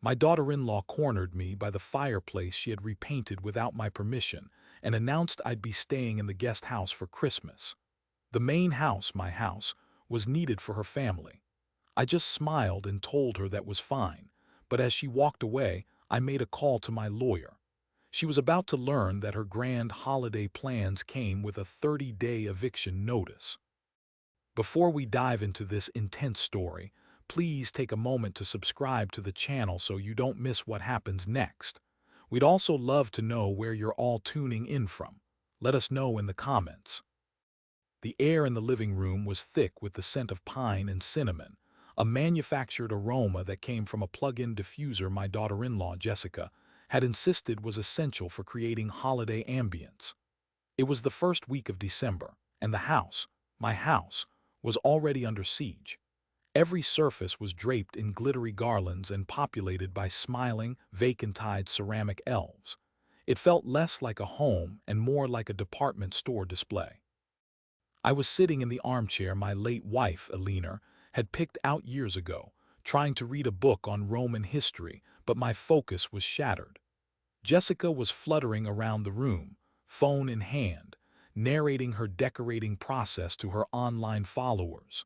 My daughter-in-law cornered me by the fireplace she had repainted without my permission and announced I'd be staying in the guest house for Christmas. The main house, my house, was needed for her family. I just smiled and told her that was fine, but as she walked away, I made a call to my lawyer. She was about to learn that her grand holiday plans came with a 30-day eviction notice. Before we dive into this intense story, please take a moment to subscribe to the channel so you don't miss what happens next. We'd also love to know where you're all tuning in from. Let us know in the comments. The air in the living room was thick with the scent of pine and cinnamon, a manufactured aroma that came from a plug-in diffuser my daughter-in-law, Jessica, had insisted was essential for creating holiday ambience. It was the first week of December, and the house, my house, was already under siege. Every surface was draped in glittery garlands and populated by smiling, vacant-eyed ceramic elves. It felt less like a home and more like a department store display. I was sitting in the armchair my late wife, Eleanor, had picked out years ago, trying to read a book on Roman history, but my focus was shattered. Jessica was fluttering around the room, phone in hand, narrating her decorating process to her online followers.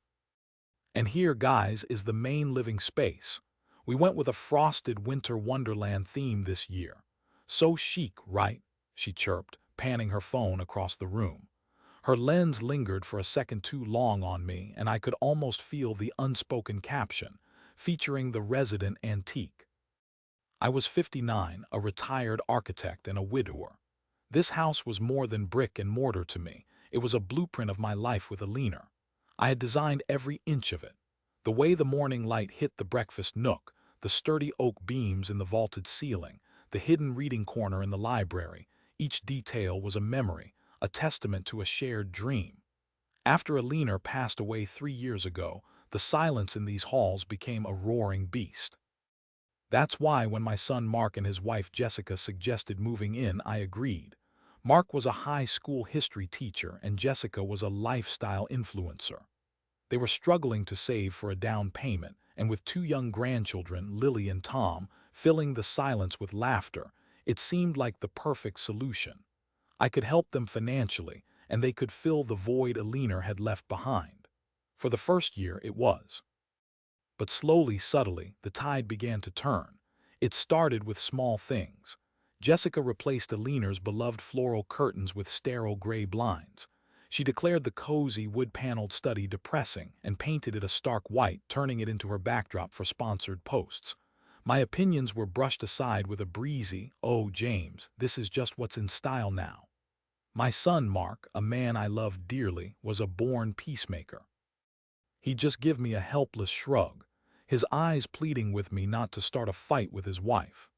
And here, guys, is the main living space. We went with a frosted winter wonderland theme this year. So chic, right? She chirped, panning her phone across the room. Her lens lingered for a second too long on me, and I could almost feel the unspoken caption, featuring the resident antique. I was 59, a retired architect and a widower. This house was more than brick and mortar to me. It was a blueprint of my life with Eleanor. I had designed every inch of it. The way the morning light hit the breakfast nook, the sturdy oak beams in the vaulted ceiling, the hidden reading corner in the library, each detail was a memory, a testament to a shared dream. After Eleanor passed away 3 years ago, the silence in these halls became a roaring beast. That's why when my son Mark and his wife Jessica suggested moving in, I agreed. Mark was a high school history teacher and Jessica was a lifestyle influencer. They were struggling to save for a down payment, and with two young grandchildren, Lily and Tom, filling the silence with laughter, it seemed like the perfect solution. I could help them financially, and they could fill the void Eleanor had left behind. For the first year, it was. But slowly, subtly, the tide began to turn. It started with small things. Jessica replaced Eleanor's beloved floral curtains with sterile gray blinds. She declared the cozy wood-paneled study depressing and painted it a stark white, turning it into her backdrop for sponsored posts. My opinions were brushed aside with a breezy, "Oh, James, this is just what's in style now." My son Mark, a man I loved dearly, was a born peacemaker. He'd just give me a helpless shrug, his eyes pleading with me not to start a fight with his wife.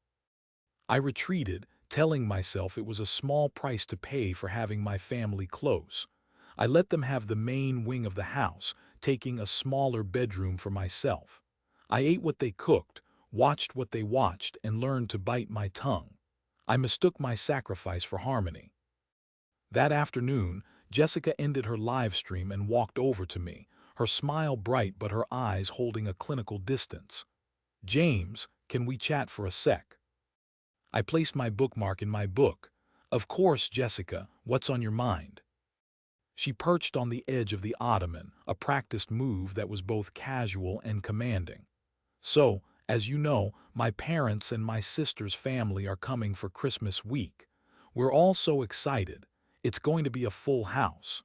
I retreated, telling myself it was a small price to pay for having my family close. I let them have the main wing of the house, taking a smaller bedroom for myself. I ate what they cooked, watched what they watched, and learned to bite my tongue. I mistook my sacrifice for harmony. That afternoon, Jessica ended her live stream and walked over to me, her smile bright but her eyes holding a clinical distance. "James, can we chat for a sec?" I placed my bookmark in my book. "Of course, Jessica, what's on your mind?" She perched on the edge of the ottoman, a practiced move that was both casual and commanding. "So, as you know, my parents and my sister's family are coming for Christmas week. We're all so excited. It's going to be a full house."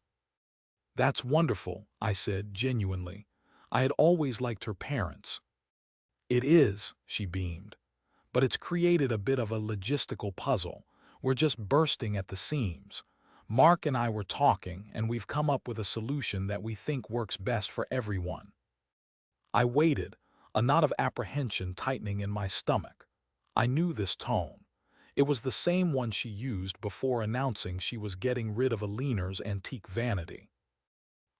"That's wonderful," I said genuinely. I had always liked her parents. "It is," she beamed. "But it's created a bit of a logistical puzzle. We're just bursting at the seams. Mark and I were talking, and we've come up with a solution that we think works best for everyone." I waited, a knot of apprehension tightening in my stomach. I knew this tone. It was the same one she used before announcing she was getting rid of Eleanor's antique vanity.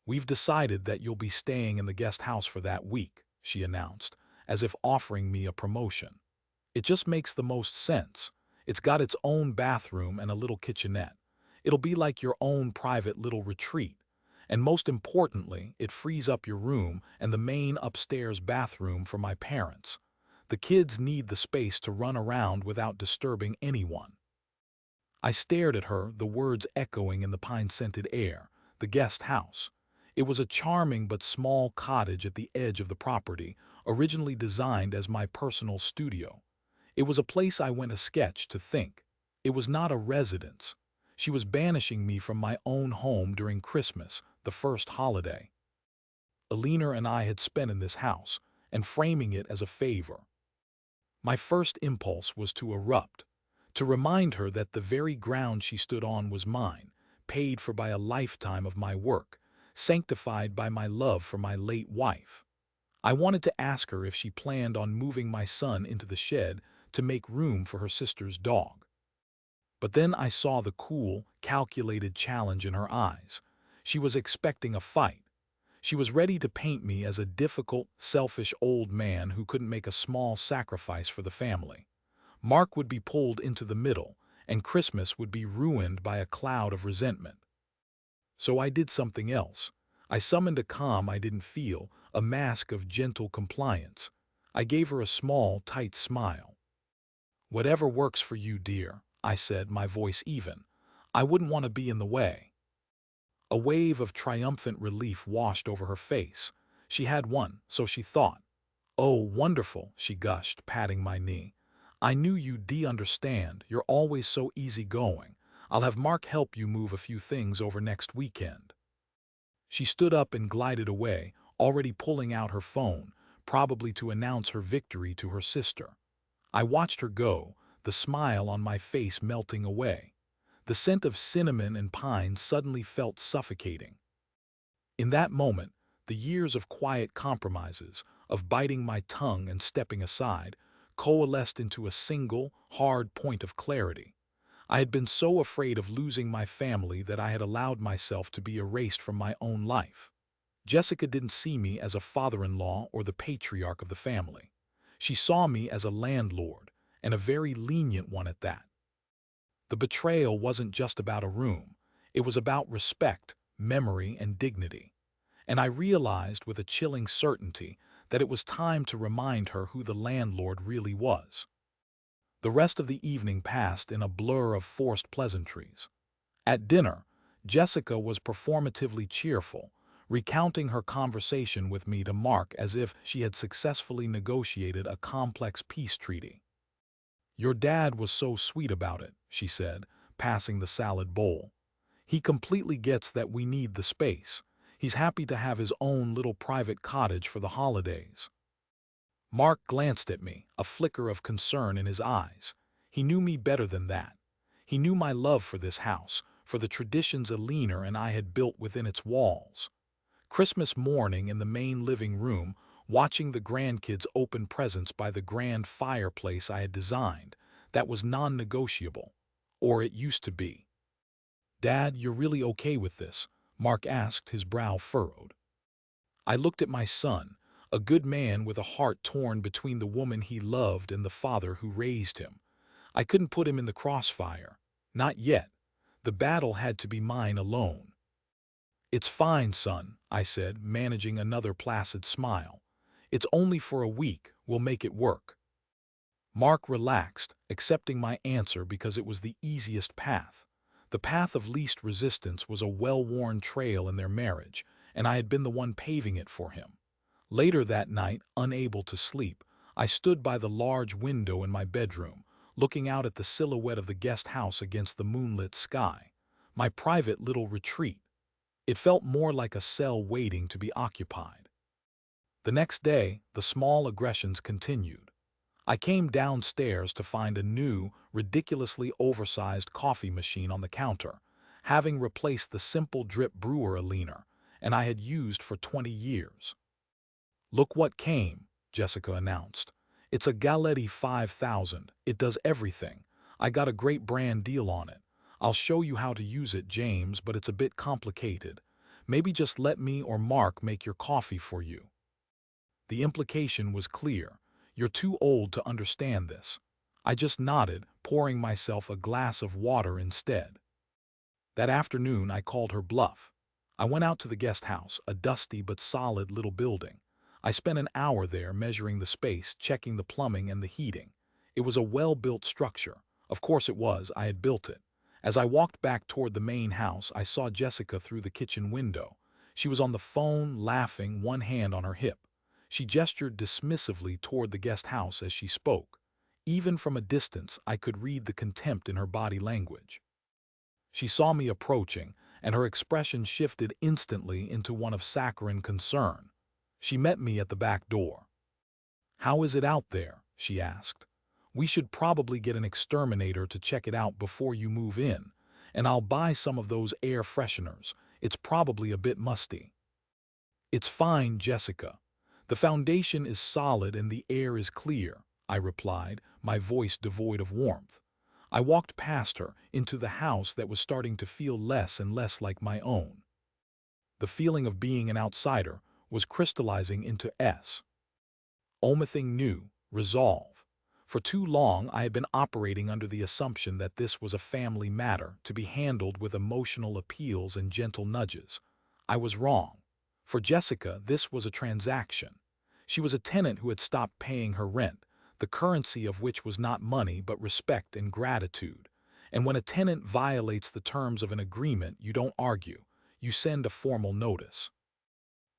"We've decided that you'll be staying in the guest house for that week," she announced, as if offering me a promotion. "It just makes the most sense. It's got its own bathroom and a little kitchenette. It'll be like your own private little retreat. And most importantly, it frees up your room and the main upstairs bathroom for my parents. The kids need the space to run around without disturbing anyone." I stared at her, the words echoing in the pine-scented air. The guest house. It was a charming but small cottage at the edge of the property, originally designed as my personal studio. It was a place I went a sketch to think. It was not a residence. She was banishing me from my own home during Christmas, the first holiday Alina and I had spent in this house, and framing it as a favor. My first impulse was to erupt, to remind her that the very ground she stood on was mine, paid for by a lifetime of my work, sanctified by my love for my late wife. I wanted to ask her if she planned on moving my son into the shed to make room for her sister's dog. But then I saw the cool, calculated challenge in her eyes. She was expecting a fight. She was ready to paint me as a difficult, selfish old man who couldn't make a small sacrifice for the family. Mark would be pulled into the middle, and Christmas would be ruined by a cloud of resentment. So I did something else. I summoned a calm I didn't feel, a mask of gentle compliance. I gave her a small, tight smile. "Whatever works for you, dear," I said, my voice even. "I wouldn't want to be in the way." A wave of triumphant relief washed over her face. She had won, so she thought. "Oh, wonderful," she gushed, patting my knee. "I knew you'd understand. You're always so easygoing. I'll have Mark help you move a few things over next weekend." She stood up and glided away, already pulling out her phone, probably to announce her victory to her sister. I watched her go, the smile on my face melting away. The scent of cinnamon and pine suddenly felt suffocating. In that moment, the years of quiet compromises, of biting my tongue and stepping aside, coalesced into a single, hard point of clarity. I had been so afraid of losing my family that I had allowed myself to be erased from my own life. Jessica didn't see me as a father-in-law or the patriarch of the family. She saw me as a landlord, and a very lenient one at that. The betrayal wasn't just about a room. It was about respect, memory, and dignity. And I realized with a chilling certainty that it was time to remind her who the landlord really was. The rest of the evening passed in a blur of forced pleasantries. At dinner, Jessica was performatively cheerful, recounting her conversation with me to Mark as if she had successfully negotiated a complex peace treaty. "Your dad was so sweet about it," she said, passing the salad bowl. "He completely gets that we need the space. He's happy to have his own little private cottage for the holidays." Mark glanced at me, a flicker of concern in his eyes. He knew me better than that. He knew my love for this house, for the traditions Alina and I had built within its walls. Christmas morning in the main living room, watching the grandkids open presents by the grand fireplace I had designed, that was non-negotiable. Or it used to be. "Dad, you're really okay with this?" Mark asked, his brow furrowed. I looked at my son, a good man with a heart torn between the woman he loved and the father who raised him. I couldn't put him in the crossfire. Not yet. The battle had to be mine alone. "It's fine, son," I said, managing another placid smile. "It's only for a week. We'll make it work." Mark relaxed, accepting my answer because it was the easiest path. The path of least resistance was a well-worn trail in their marriage, and I had been the one paving it for him. Later that night, unable to sleep, I stood by the large window in my bedroom, looking out at the silhouette of the guest house against the moonlit sky. My private little retreat. It felt more like a cell waiting to be occupied. The next day, the small aggressions continued. I came downstairs to find a new, ridiculously oversized coffee machine on the counter, having replaced the simple drip brewer Alina and I had used for 20 years. "Look what came," Jessica announced. "It's a Galetti 5000. It does everything. I got a great brand deal on it. I'll show you how to use it, James, but it's a bit complicated. Maybe just let me or Mark make your coffee for you." The implication was clear. You're too old to understand this. I just nodded, pouring myself a glass of water instead. That afternoon, I called her bluff. I went out to the guest house, a dusty but solid little building. I spent an hour there measuring the space, checking the plumbing and the heating. It was a well-built structure. Of course it was, I had built it. As I walked back toward the main house, I saw Jessica through the kitchen window. She was on the phone, laughing, one hand on her hip. She gestured dismissively toward the guest house as she spoke. Even from a distance, I could read the contempt in her body language. She saw me approaching, and her expression shifted instantly into one of saccharine concern. She met me at the back door. "How is it out there?" she asked. "We should probably get an exterminator to check it out before you move in, and I'll buy some of those air fresheners. It's probably a bit musty." "It's fine, Jessica. The foundation is solid and the air is clear," I replied, my voice devoid of warmth. I walked past her, into the house that was starting to feel less and less like my own. The feeling of being an outsider was crystallizing into Omething new, resolve. For too long I had been operating under the assumption that this was a family matter to be handled with emotional appeals and gentle nudges. I was wrong. For Jessica, this was a transaction. She was a tenant who had stopped paying her rent, the currency of which was not money but respect and gratitude. And when a tenant violates the terms of an agreement, you don't argue. You send a formal notice.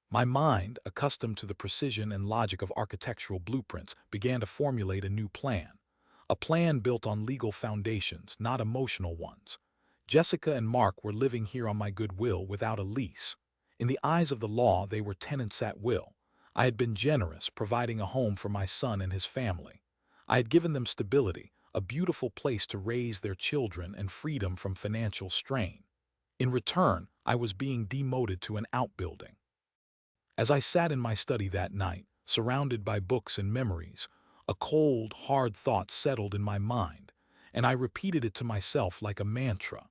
My mind, accustomed to the precision and logic of architectural blueprints, began to formulate a new plan. A plan built on legal foundations, not emotional ones. Jessica and Mark were living here on my goodwill without a lease. In the eyes of the law, they were tenants at will. I had been generous, providing a home for my son and his family. I had given them stability, a beautiful place to raise their children, and freedom from financial strain. In return, I was being demoted to an outbuilding. As I sat in my study that night, surrounded by books and memories, a cold, hard thought settled in my mind, and I repeated it to myself like a mantra.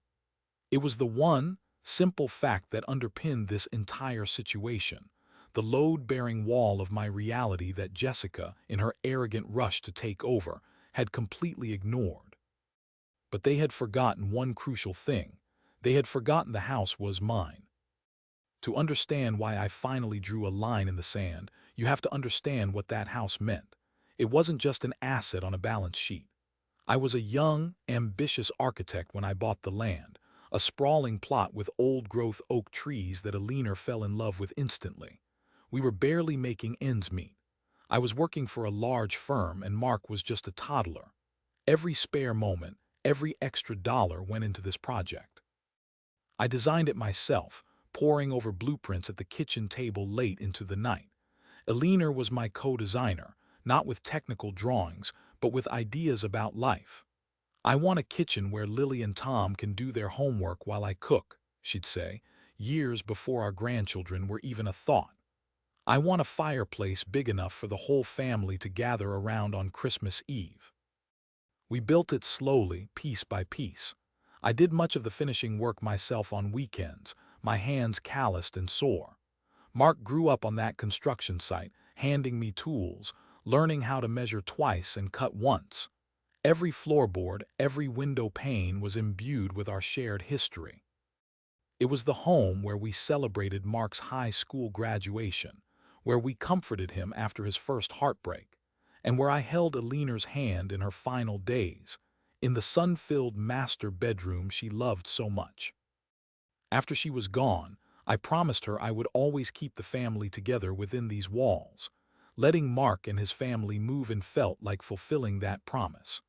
It was the one, simple fact that underpinned this entire situation, the load-bearing wall of my reality that Jessica, in her arrogant rush to take over, had completely ignored. But they had forgotten one crucial thing. They had forgotten the house was mine. To understand why I finally drew a line in the sand, you have to understand what that house meant. It wasn't just an asset on a balance sheet. I was a young, ambitious architect when I bought the land, a sprawling plot with old-growth oak trees that Alina fell in love with instantly. We were barely making ends meet. I was working for a large firm and Mark was just a toddler. Every spare moment, every extra dollar went into this project. I designed it myself, poring over blueprints at the kitchen table late into the night. Alina was my co-designer, not with technical drawings, but with ideas about life. "I want a kitchen where Lily and Tom can do their homework while I cook," she'd say, years before our grandchildren were even a thought. "I want a fireplace big enough for the whole family to gather around on Christmas Eve." We built it slowly, piece by piece. I did much of the finishing work myself on weekends, my hands calloused and sore. Mark grew up on that construction site, handing me tools, learning how to measure twice and cut once. Every floorboard, every window pane was imbued with our shared history. It was the home where we celebrated Mark's high school graduation, where we comforted him after his first heartbreak, and where I held Alina's hand in her final days, in the sun-filled master bedroom she loved so much. After she was gone, I promised her I would always keep the family together within these walls. Letting Mark and his family move in felt like fulfilling that promise.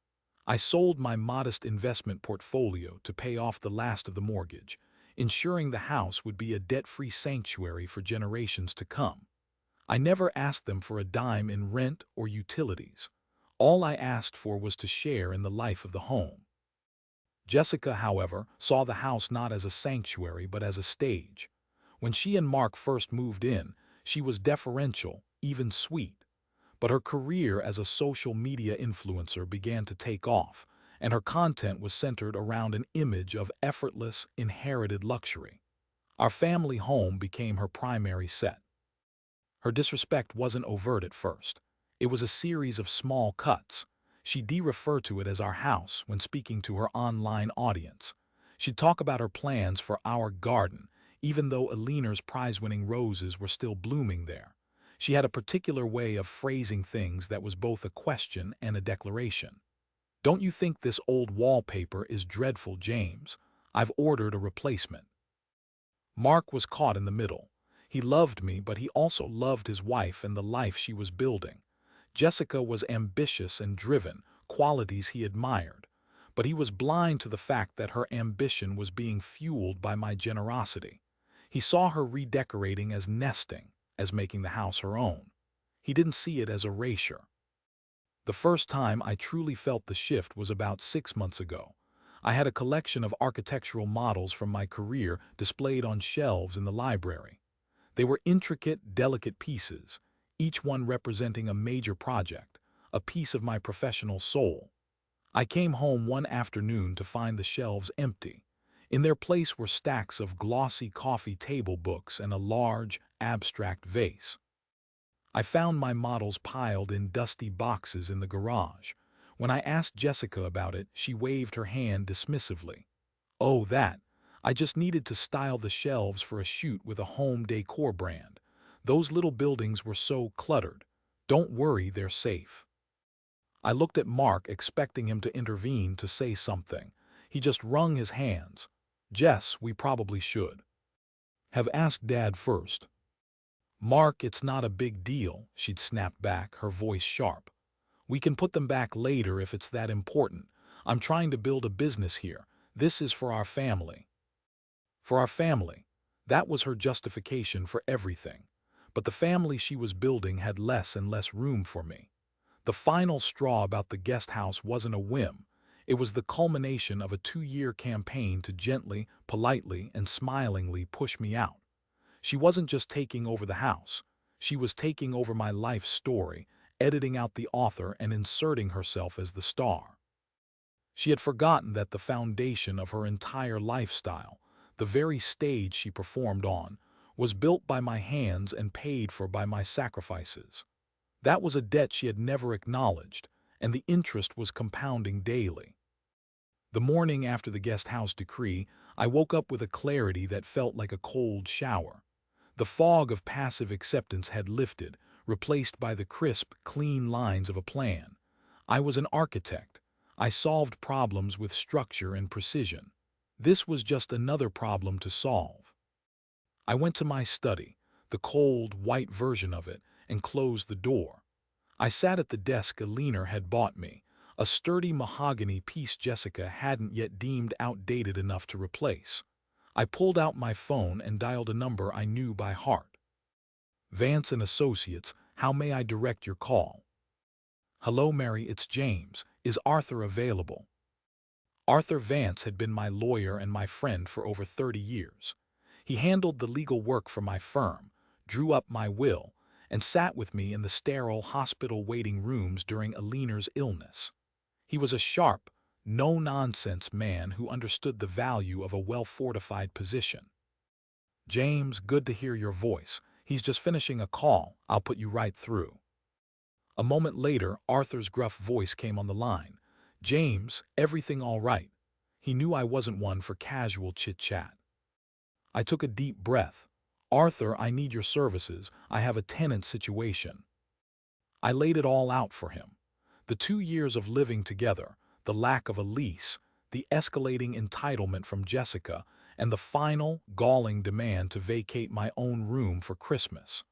I sold my modest investment portfolio to pay off the last of the mortgage, ensuring the house would be a debt-free sanctuary for generations to come. I never asked them for a dime in rent or utilities. All I asked for was to share in the life of the home. Jessica, however, saw the house not as a sanctuary but as a stage. When she and Mark first moved in, she was deferential, even sweet. But her career as a social media influencer began to take off, and her content was centered around an image of effortless, inherited luxury. Our family home became her primary set. Her disrespect wasn't overt at first. It was a series of small cuts. She referred to it as our house when speaking to her online audience. She'd talk about her plans for our garden, even though Alina's prize-winning roses were still blooming there. She had a particular way of phrasing things that was both a question and a declaration. "Don't you think this old wallpaper is dreadful, James? I've ordered a replacement." Mark was caught in the middle. He loved me, but he also loved his wife and the life she was building. Jessica was ambitious and driven, qualities he admired, but he was blind to the fact that her ambition was being fueled by my generosity. He saw her redecorating as nesting, as making the house her own. He didn't see it as erasure. The first time I truly felt the shift was about 6 months ago. I had a collection of architectural models from my career displayed on shelves in the library. They were intricate, delicate pieces, each one representing a major project, a piece of my professional soul. I came home one afternoon to find the shelves empty. In their place were stacks of glossy coffee table books and a large, abstract vase. I found my models piled in dusty boxes in the garage. When I asked Jessica about it, she waved her hand dismissively. "Oh, that. I just needed to style the shelves for a shoot with a home decor brand. Those little buildings were so cluttered. Don't worry, they're safe." I looked at Mark, expecting him to intervene, to say something. He just wrung his hands. "Jess, we probably should have asked Dad first." "Mark, it's not a big deal," she'd snapped back, her voice sharp. "We can put them back later if it's that important. I'm trying to build a business here. This is for our family." For our family. That was her justification for everything. But the family she was building had less and less room for me. The final straw about the guest house wasn't a whim. It was the culmination of a 2-year campaign to gently, politely, and smilingly push me out. She wasn't just taking over the house. She was taking over my life story, editing out the author and inserting herself as the star. She had forgotten that the foundation of her entire lifestyle, the very stage she performed on, was built by my hands and paid for by my sacrifices. That was a debt she had never acknowledged, and the interest was compounding daily. The morning after the guest house decree, I woke up with a clarity that felt like a cold shower. The fog of passive acceptance had lifted, replaced by the crisp, clean lines of a plan. I was an architect. I solved problems with structure and precision. This was just another problem to solve. I went to my study, the cold, white version of it, and closed the door. I sat at the desk Alina had bought me, a sturdy mahogany piece Jessica hadn't yet deemed outdated enough to replace. I pulled out my phone and dialed a number I knew by heart. "Vance and Associates, how may I direct your call?" "Hello, Mary, it's James. Is Arthur available?" Arthur Vance had been my lawyer and my friend for over 30 years. He handled the legal work for my firm, drew up my will, and sat with me in the sterile hospital waiting rooms during Alina's illness. He was a sharp, no-nonsense man who understood the value of a well-fortified position. "James, good to hear your voice. He's just finishing a call. I'll put you right through." A moment later, Arthur's gruff voice came on the line. "James, everything all right?" He knew I wasn't one for casual chit-chat. I took a deep breath. "Arthur, I need your services. I have a tenant situation." I laid it all out for him. The 2 years of living together, the lack of a lease, the escalating entitlement from Jessica, and the final, galling demand to vacate my own room for Christmas.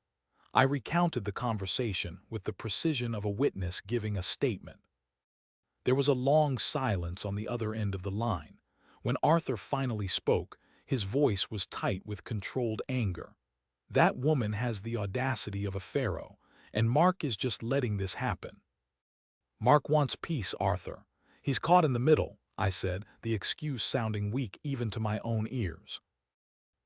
I recounted the conversation with the precision of a witness giving a statement. There was a long silence on the other end of the line. When Arthur finally spoke, his voice was tight with controlled anger. "That woman has the audacity of a pharaoh, and Mark is just letting this happen." "Mark wants peace, Arthur. He's caught in the middle," I said, the excuse sounding weak even to my own ears.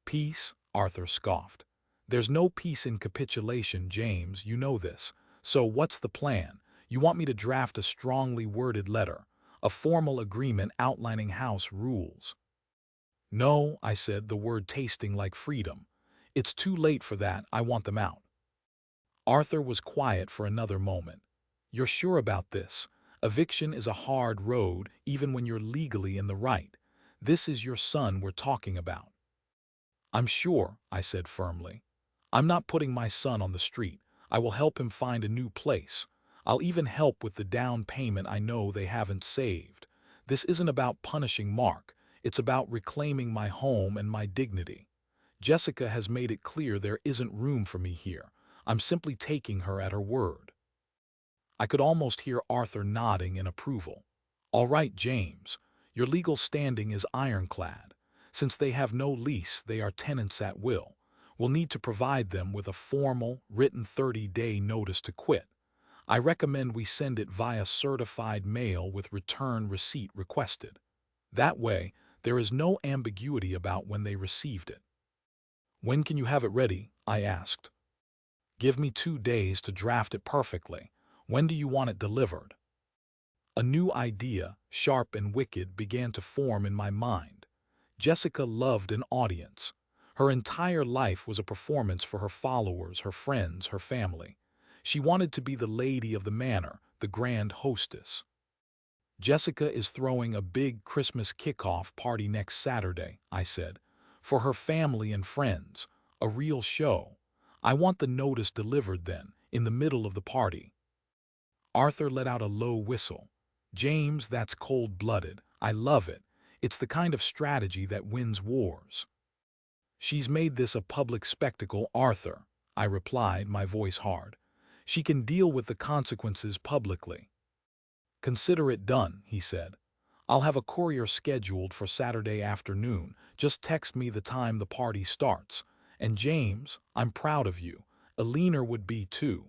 "Peace?" Arthur scoffed. "There's no peace in capitulation, James, you know this. So what's the plan? You want me to draft a strongly worded letter, a formal agreement outlining house rules?" "No," I said, the word tasting like freedom. "It's too late for that. I want them out." Arthur was quiet for another moment. "You're sure about this? Eviction is a hard road, even when you're legally in the right. This is your son we're talking about." "I'm sure," I said firmly. "I'm not putting my son on the street. I will help him find a new place. I'll even help with the down payment I know they haven't saved. This isn't about punishing Mark. It's about reclaiming my home and my dignity. Jessica has made it clear there isn't room for me here. I'm simply taking her at her word. I could almost hear Arthur nodding in approval. All right, James, your legal standing is ironclad. Since they have no lease, they are tenants at will. We'll need to provide them with a formal, written 30-day notice to quit. I recommend we send it via certified mail with return receipt requested. That way, there is no ambiguity about when they received it. When can you have it ready? I asked. Give me 2 days to draft it perfectly. When do you want it delivered? A new idea, sharp and wicked, began to form in my mind. Jessica loved an audience. Her entire life was a performance for her followers, her friends, her family. She wanted to be the lady of the manor, the grand hostess. Jessica is throwing a big Christmas kickoff party next Saturday, I said, for her family and friends, a real show. I want the notice delivered then, in the middle of the party. Arthur let out a low whistle. James, that's cold-blooded. I love it. It's the kind of strategy that wins wars. She's made this a public spectacle, Arthur, I replied, my voice hard. She can deal with the consequences publicly. Consider it done, he said. I'll have a courier scheduled for Saturday afternoon. Just text me the time the party starts. And James, I'm proud of you. Alina would be too.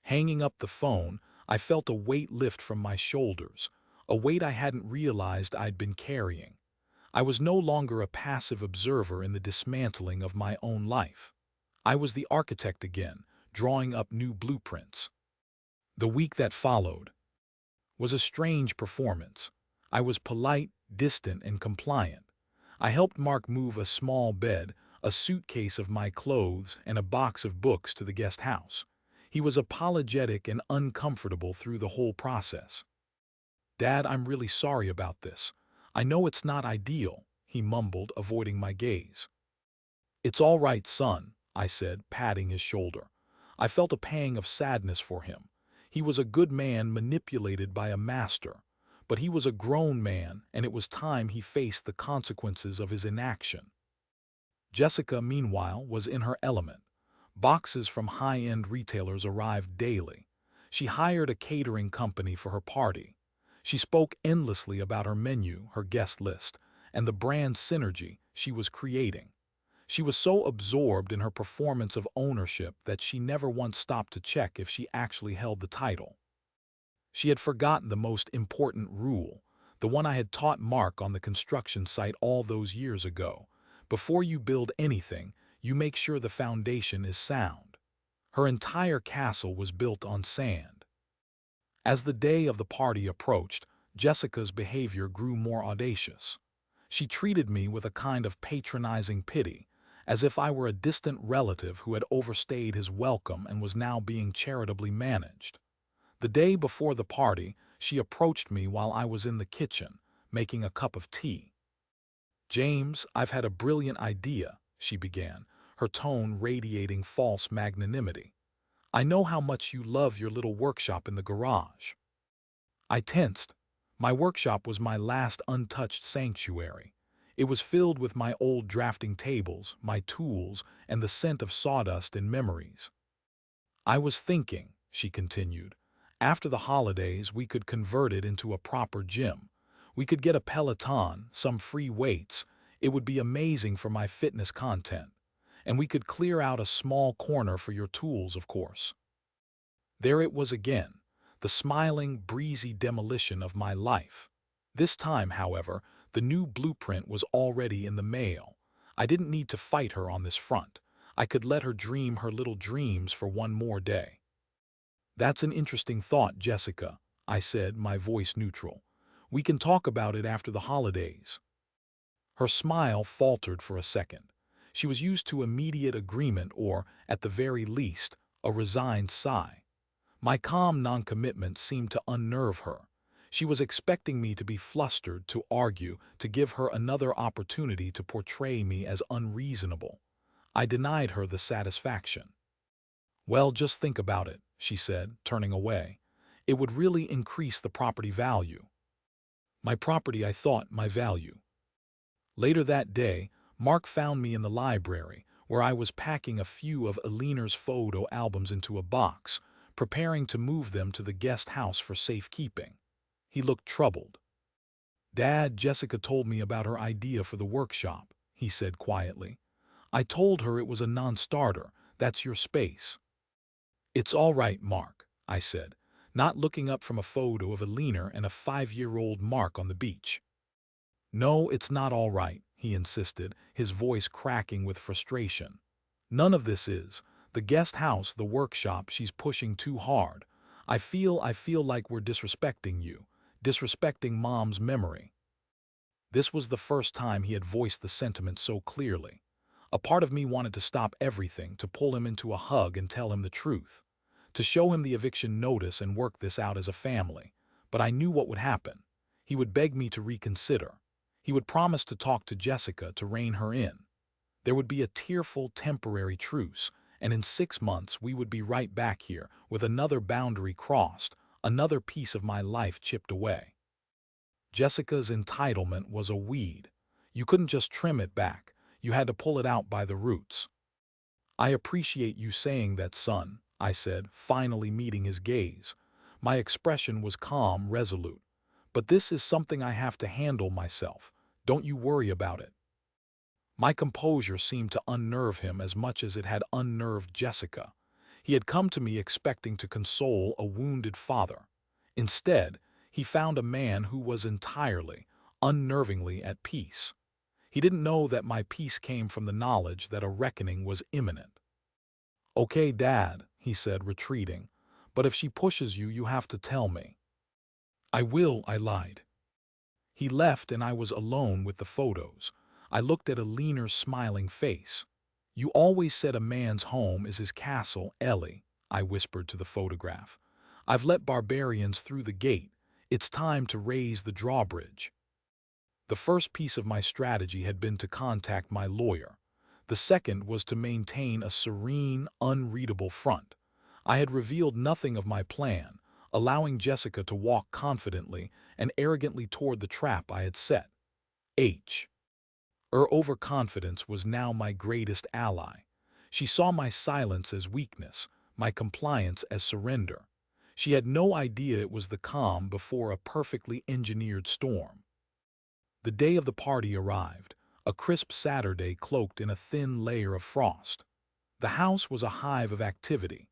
Hanging up the phone, I felt a weight lift from my shoulders, a weight I hadn't realized I'd been carrying. I was no longer a passive observer in the dismantling of my own life. I was the architect again, drawing up new blueprints. The week that followed was a strange performance. I was polite, distant, and compliant. I helped Mark move a small bed, a suitcase of my clothes, and a box of books to the guest house. He was apologetic and uncomfortable through the whole process. Dad, I'm really sorry about this. I know it's not ideal, he mumbled, avoiding my gaze. It's all right, son, I said, patting his shoulder. I felt a pang of sadness for him. He was a good man manipulated by a master, but he was a grown man, and it was time he faced the consequences of his inaction. Jessica, meanwhile, was in her element. Boxes from high-end retailers arrived daily. She hired a catering company for her party. She spoke endlessly about her menu, her guest list, and the brand synergy she was creating. She was so absorbed in her performance of ownership that she never once stopped to check if she actually held the title. She had forgotten the most important rule, the one I had taught Mark on the construction site all those years ago. Before you build anything, you make sure the foundation is sound. Her entire castle was built on sand. As the day of the party approached, Jessica's behavior grew more audacious. She treated me with a kind of patronizing pity, as if I were a distant relative who had overstayed his welcome and was now being charitably managed. The day before the party, she approached me while I was in the kitchen, making a cup of tea. James, I've had a brilliant idea, she began, her tone radiating false magnanimity. I know how much you love your little workshop in the garage. I tensed. My workshop was my last untouched sanctuary. It was filled with my old drafting tables, my tools, and the scent of sawdust and memories. I was thinking, she continued, after the holidays we could convert it into a proper gym. We could get a Peloton, some free weights. It would be amazing for my fitness content. And we could clear out a small corner for your tools, of course. There it was again, the smiling, breezy demolition of my life. This time, however, the new blueprint was already in the mail. I didn't need to fight her on this front. I could let her dream her little dreams for one more day. That's an interesting thought, Jessica, I said, my voice neutral. We can talk about it after the holidays. Her smile faltered for a second. She was used to immediate agreement or, at the very least, a resigned sigh. My calm noncommitment seemed to unnerve her. She was expecting me to be flustered, to argue, to give her another opportunity to portray me as unreasonable. I denied her the satisfaction. Well, just think about it, she said, turning away. It would really increase the property value. My property, I thought, my value. Later that day, Mark found me in the library, where I was packing a few of Eleanor's photo albums into a box, preparing to move them to the guest house for safekeeping. He looked troubled. Dad, Jessica told me about her idea for the workshop, he said quietly. I told her it was a non-starter. That's your space. It's all right, Mark, I said, not looking up from a photo of Eleanor and a 5-year-old Mark on the beach. No, it's not all right, he insisted, his voice cracking with frustration. None of this is. The guest house, the workshop, she's pushing too hard. I feel like we're disrespecting you, disrespecting Mom's memory. This was the first time he had voiced the sentiment so clearly. A part of me wanted to stop everything, to pull him into a hug and tell him the truth, to show him the eviction notice and work this out as a family. But I knew what would happen. He would beg me to reconsider. He would promise to talk to Jessica to rein her in. There would be a tearful, temporary truce, and in 6 months we would be right back here with another boundary crossed, another piece of my life chipped away. Jessica's entitlement was a weed. You couldn't just trim it back. You had to pull it out by the roots. I appreciate you saying that, son, I said, finally meeting his gaze. My expression was calm, resolute. But this is something I have to handle myself. Don't you worry about it. My composure seemed to unnerve him as much as it had unnerved Jessica. He had come to me expecting to console a wounded father. Instead, he found a man who was entirely, unnervingly at peace. He didn't know that my peace came from the knowledge that a reckoning was imminent. Okay, Dad, he said, retreating, but if she pushes you, you have to tell me. I will, I lied. He left and I was alone with the photos. I looked at Eleanor's smiling face. You always said a man's home is his castle, Ellie, I whispered to the photograph. I've let barbarians through the gate. It's time to raise the drawbridge. The first piece of my strategy had been to contact my lawyer. The second was to maintain a serene, unreadable front. I had revealed nothing of my plan, allowing Jessica to walk confidently and arrogantly toward the trap I had set. Her overconfidence was now my greatest ally. She saw my silence as weakness, my compliance as surrender. She had no idea it was the calm before a perfectly engineered storm. The day of the party arrived, a crisp Saturday cloaked in a thin layer of frost. The house was a hive of activity.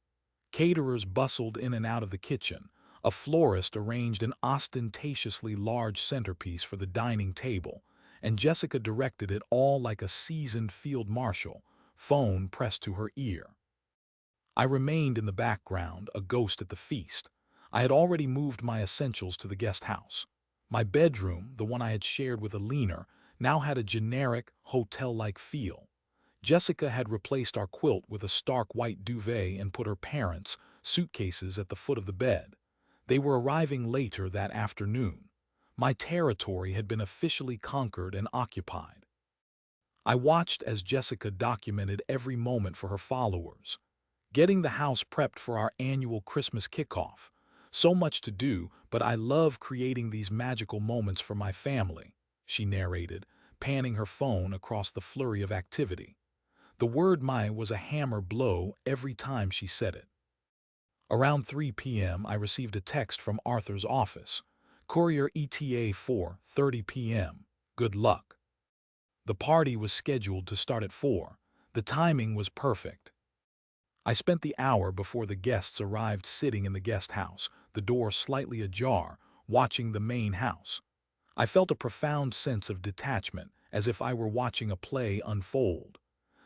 Caterers bustled in and out of the kitchen. A florist arranged an ostentatiously large centerpiece for the dining table, and Jessica directed it all like a seasoned field marshal, phone pressed to her ear. I remained in the background, a ghost at the feast. I had already moved my essentials to the guest house. My bedroom, the one I had shared with Eleanor, now had a generic, hotel-like feel. Jessica had replaced our quilt with a stark white duvet and put her parents' suitcases at the foot of the bed. They were arriving later that afternoon. My territory had been officially conquered and occupied. I watched as Jessica documented every moment for her followers. Getting the house prepped for our annual Christmas kickoff. So much to do, but I love creating these magical moments for my family, she narrated, panning her phone across the flurry of activity. The word "my" was a hammer blow every time she said it. Around 3 p.m., I received a text from Arthur's office. Courier ETA 4:30 p.m. Good luck. The party was scheduled to start at 4. The timing was perfect. I spent the hour before the guests arrived sitting in the guest house, the door slightly ajar, watching the main house. I felt a profound sense of detachment, as if I were watching a play unfold.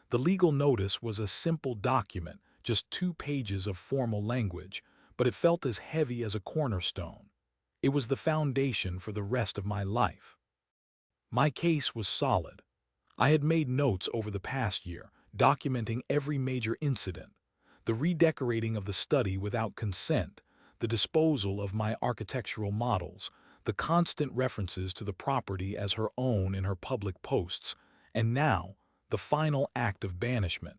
The legal notice was a simple document, just 2 pages of formal language, but it felt as heavy as a cornerstone. It was the foundation for the rest of my life. My case was solid. I had made notes over the past year, documenting every major incident, the redecorating of the study without consent, the disposal of my architectural models, the constant references to the property as her own in her public posts, and now, the final act of banishment.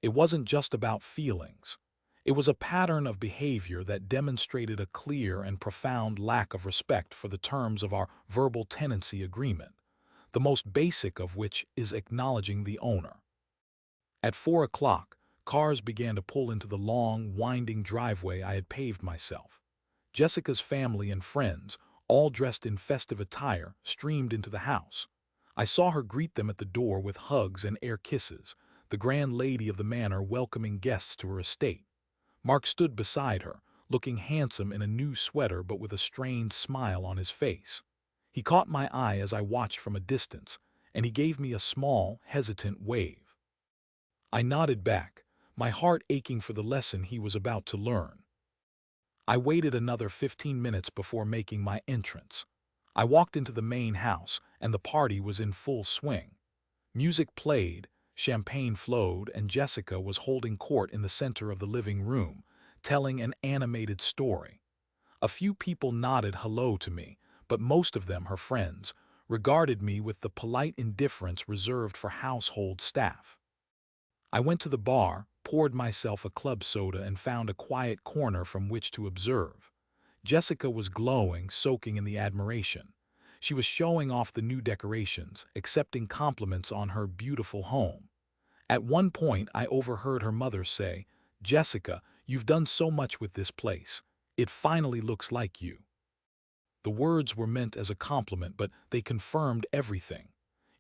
It wasn't just about feelings. It was a pattern of behavior that demonstrated a clear and profound lack of respect for the terms of our verbal tenancy agreement, the most basic of which is acknowledging the owner. At 4 o'clock, cars began to pull into the long, winding driveway I had paved myself. Jessica's family and friends, all dressed in festive attire, streamed into the house. I saw her greet them at the door with hugs and air kisses, the grand lady of the manor welcoming guests to her estate. Mark stood beside her, looking handsome in a new sweater but with a strained smile on his face. He caught my eye as I watched from a distance, and he gave me a small, hesitant wave. I nodded back, my heart aching for the lesson he was about to learn. I waited another 15 minutes before making my entrance. I walked into the main house, and the party was in full swing. Music played, champagne flowed, and Jessica was holding court in the center of the living room, telling an animated story. A few people nodded hello to me, but most of them, her friends, regarded me with the polite indifference reserved for household staff. I went to the bar, poured myself a club soda, and found a quiet corner from which to observe. Jessica was glowing, soaking in the admiration. She was showing off the new decorations, accepting compliments on her beautiful home. At one point, I overheard her mother say, "Jessica, you've done so much with this place. It finally looks like you." The words were meant as a compliment, but they confirmed everything.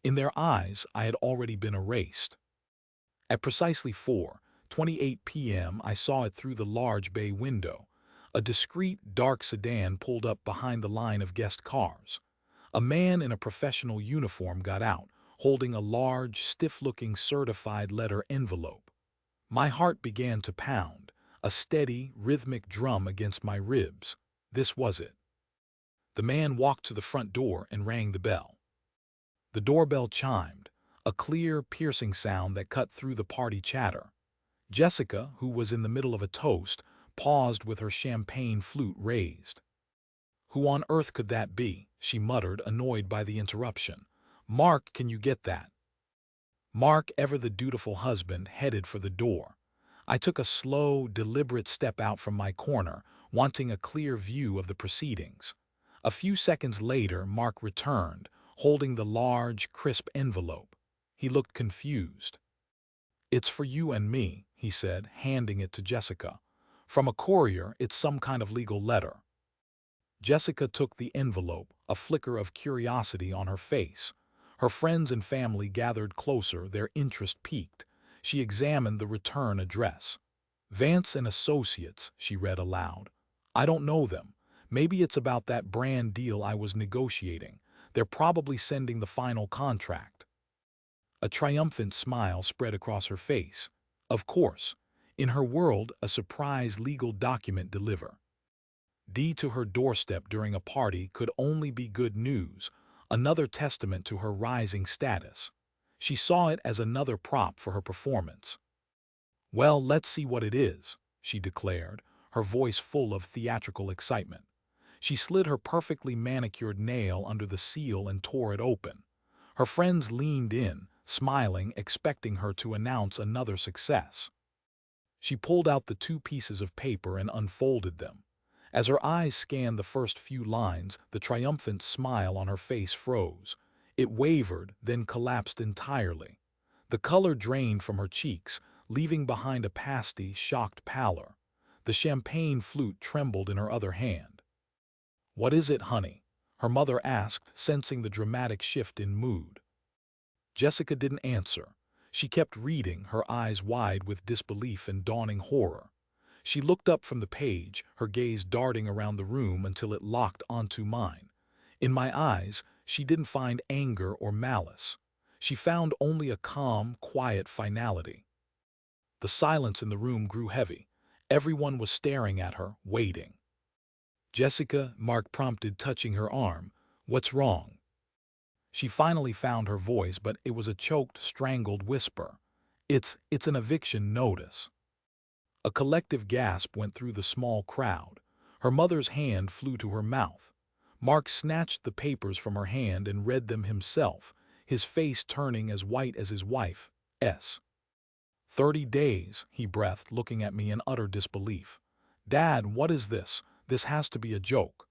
In their eyes, I had already been erased. At precisely 4:28 p.m., I saw it through the large bay window. A discreet, dark sedan pulled up behind the line of guest cars. A man in a professional uniform got out, holding a large, stiff-looking certified letter envelope. My heart began to pound, a steady, rhythmic drum against my ribs. This was it. The man walked to the front door and rang the bell. The doorbell chimed, a clear, piercing sound that cut through the party chatter. Jessica, who was in the middle of a toast, paused with her champagne flute raised. "Who on earth could that be?" she muttered, annoyed by the interruption. "Mark, can you get that?" Mark, ever the dutiful husband, headed for the door. I took a slow, deliberate step out from my corner, wanting a clear view of the proceedings. A few seconds later, Mark returned, holding the large, crisp envelope. He looked confused. "It's for you and me," he said, handing it to Jessica. "From a courier, it's some kind of legal letter." Jessica took the envelope, a flicker of curiosity on her face. Her friends and family gathered closer, their interest piqued. She examined the return address. "Vance and Associates," she read aloud. "I don't know them. Maybe it's about that brand deal I was negotiating. They're probably sending the final contract." A triumphant smile spread across her face. Of course, in her world, a surprise legal document deliver. To her doorstep during a party could only be good news, another testament to her rising status. She saw it as another prop for her performance. "Well, let's see what it is," she declared, her voice full of theatrical excitement. She slid her perfectly manicured nail under the seal and tore it open. Her friends leaned in, smiling, expecting her to announce another success. She pulled out the two pieces of paper and unfolded them. As her eyes scanned the first few lines, the triumphant smile on her face froze. It wavered, then collapsed entirely. The color drained from her cheeks, leaving behind a pasty, shocked pallor. The champagne flute trembled in her other hand. "What is it, honey?" her mother asked, sensing the dramatic shift in mood. Jessica didn't answer. She kept reading, her eyes wide with disbelief and dawning horror. She looked up from the page, her gaze darting around the room until it locked onto mine. In my eyes, she didn't find anger or malice. She found only a calm, quiet finality. The silence in the room grew heavy. Everyone was staring at her, waiting. "Jessica," Mark prompted, touching her arm. "What's wrong?" She finally found her voice, but it was a choked, strangled whisper. It's an eviction notice." A collective gasp went through the small crowd. Her mother's hand flew to her mouth. Mark snatched the papers from her hand and read them himself, his face turning as white as his wife's. 30 days, he breathed, looking at me in utter disbelief. Dad, what is this? This has to be a joke.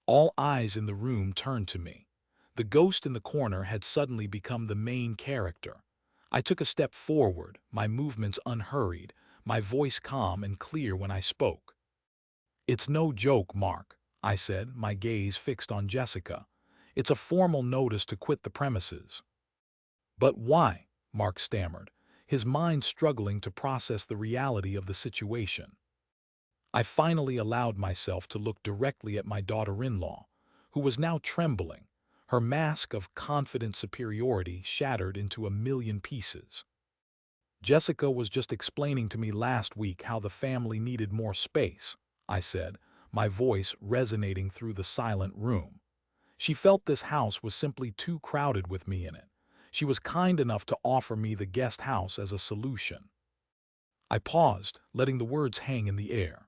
All eyes in the room turned to me. The ghost in the corner had suddenly become the main character. I took a step forward, my movements unhurried, my voice calm and clear when I spoke. It's no joke, Mark, I said, my gaze fixed on Jessica. It's a formal notice to quit the premises. But why? Mark stammered, his mind struggling to process the reality of the situation. I finally allowed myself to look directly at my daughter-in-law, who was now trembling, her mask of confident superiority shattered into a million pieces. Jessica was just explaining to me last week how the family needed more space, I said, my voice resonating through the silent room. She felt this house was simply too crowded with me in it. She was kind enough to offer me the guest house as a solution. I paused, letting the words hang in the air.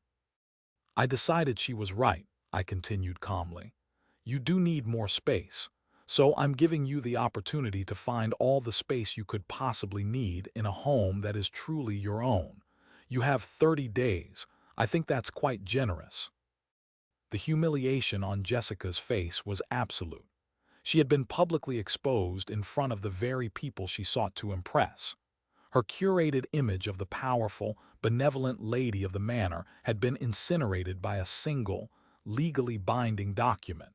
I decided she was right, I continued calmly. You do need more space, so I'm giving you the opportunity to find all the space you could possibly need in a home that is truly your own. You have 30 days. I think that's quite generous. The humiliation on Jessica's face was absolute. She had been publicly exposed in front of the very people she sought to impress. Her curated image of the powerful, benevolent lady of the manor had been incinerated by a single, legally binding document.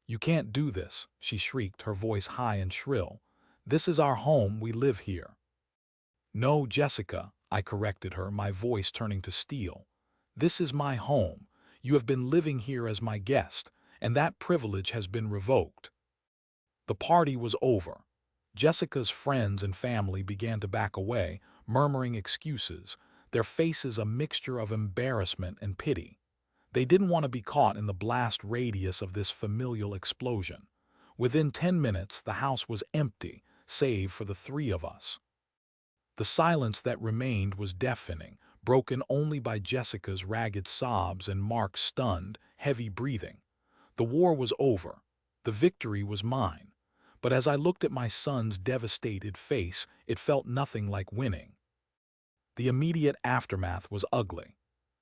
You can't do this, she shrieked, her voice high and shrill. This is our home, we live here. No, Jessica, I corrected her, my voice turning to steel. This is my home. You have been living here as my guest, and that privilege has been revoked. The party was over. Jessica's friends and family began to back away, murmuring excuses, their faces a mixture of embarrassment and pity. They didn't want to be caught in the blast radius of this familial explosion. Within 10 minutes, the house was empty, save for the three of us. The silence that remained was deafening, broken only by Jessica's ragged sobs and Mark's stunned, heavy breathing. The war was over. The victory was mine. But as I looked at my son's devastated face, it felt nothing like winning. The immediate aftermath was ugly.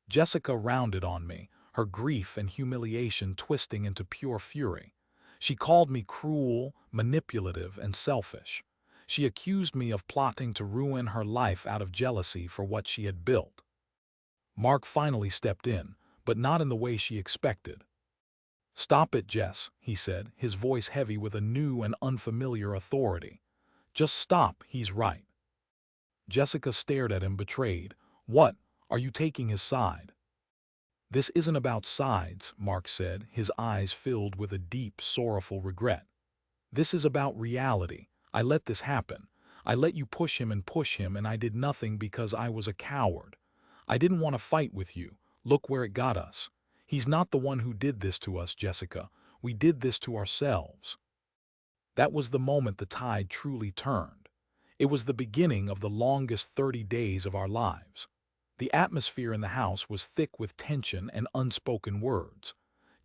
Jessica rounded on me, her grief and humiliation twisting into pure fury. She called me cruel, manipulative, and selfish. She accused me of plotting to ruin her life out of jealousy for what she had built. Mark finally stepped in, but not in the way she expected. Stop it, Jess, he said, his voice heavy with a new and unfamiliar authority. Just stop, he's right. Jessica stared at him, betrayed. What? Are you taking his side? This isn't about sides, Mark said, his eyes filled with a deep, sorrowful regret. This is about reality. I let this happen. I let you push him, and I did nothing because I was a coward. I didn't want to fight with you. Look where it got us. He's not the one who did this to us, Jessica. We did this to ourselves. That was the moment the tide truly turned. It was the beginning of the longest 30 days of our lives. The atmosphere in the house was thick with tension and unspoken words.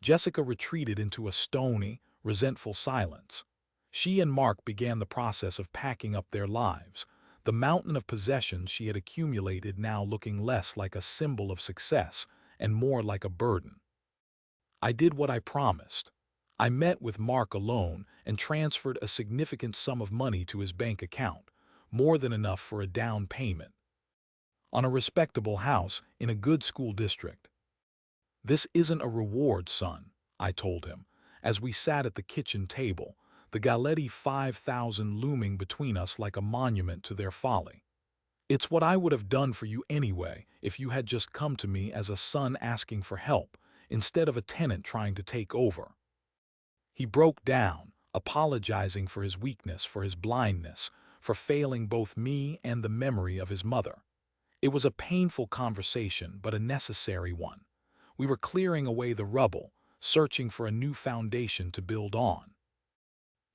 Jessica retreated into a stony, resentful silence. She and Mark began the process of packing up their lives, the mountain of possessions she had accumulated now looking less like a symbol of success and more like a burden. I did what I promised. I met with Mark alone and transferred a significant sum of money to his bank account, more than enough for a down payment, on a respectable house in a good school district. This isn't a reward, son, I told him, as we sat at the kitchen table, the Galetti 5000 looming between us like a monument to their folly. It's what I would have done for you anyway if you had just come to me as a son asking for help, instead of a tenant trying to take over. He broke down, apologizing for his weakness, for his blindness, for failing both me and the memory of his mother. It was a painful conversation, but a necessary one. We were clearing away the rubble, searching for a new foundation to build on.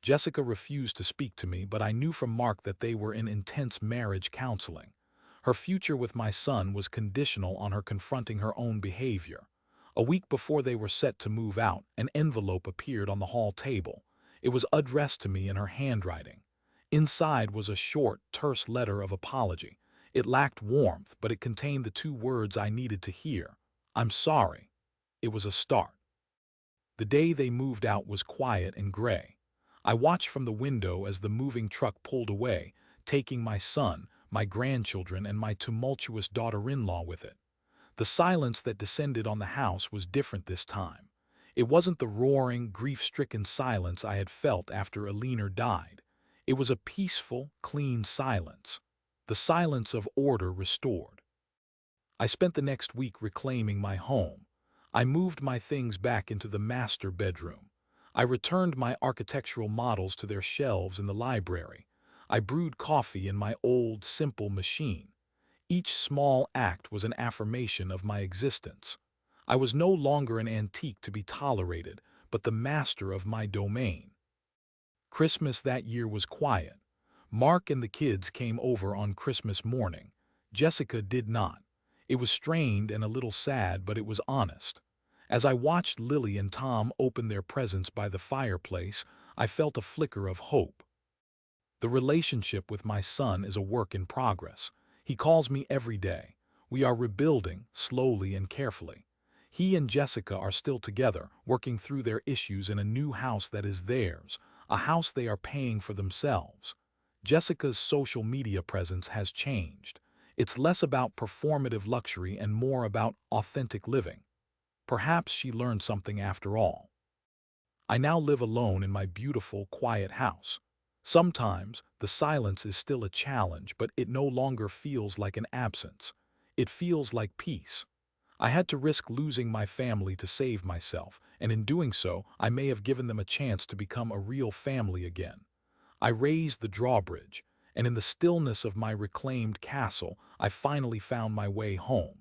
Jessica refused to speak to me, but I knew from Mark that they were in intense marriage counseling. Her future with my son was conditional on her confronting her own behavior. A week before they were set to move out, an envelope appeared on the hall table. It was addressed to me in her handwriting. Inside was a short, terse letter of apology. It lacked warmth, but it contained the two words I needed to hear. I'm sorry. It was a start. The day they moved out was quiet and gray. I watched from the window as the moving truck pulled away, taking my son, my grandchildren, and my tumultuous daughter-in-law with it. The silence that descended on the house was different this time. It wasn't the roaring, grief-stricken silence I had felt after Alina died. It was a peaceful, clean silence. The silence of order restored. I spent the next week reclaiming my home. I moved my things back into the master bedroom. I returned my architectural models to their shelves in the library. I brewed coffee in my old, simple machine. Each small act was an affirmation of my existence. I was no longer an antique to be tolerated, but the master of my domain. Christmas that year was quiet. Mark and the kids came over on Christmas morning. Jessica did not. It was strained and a little sad, but it was honest. As I watched Lily and Tom open their presents by the fireplace, I felt a flicker of hope. The relationship with my son is a work in progress. He calls me every day. We are rebuilding, slowly and carefully. He and Jessica are still together, working through their issues in a new house that is theirs, a house they are paying for themselves. Jessica's social media presence has changed. It's less about performative luxury and more about authentic living. Perhaps she learned something after all. I now live alone in my beautiful, quiet house. Sometimes the silence is still a challenge, but it no longer feels like an absence. It feels like peace. I had to risk losing my family to save myself, and in doing so, I may have given them a chance to become a real family again. I raised the drawbridge, and in the stillness of my reclaimed castle, I finally found my way home.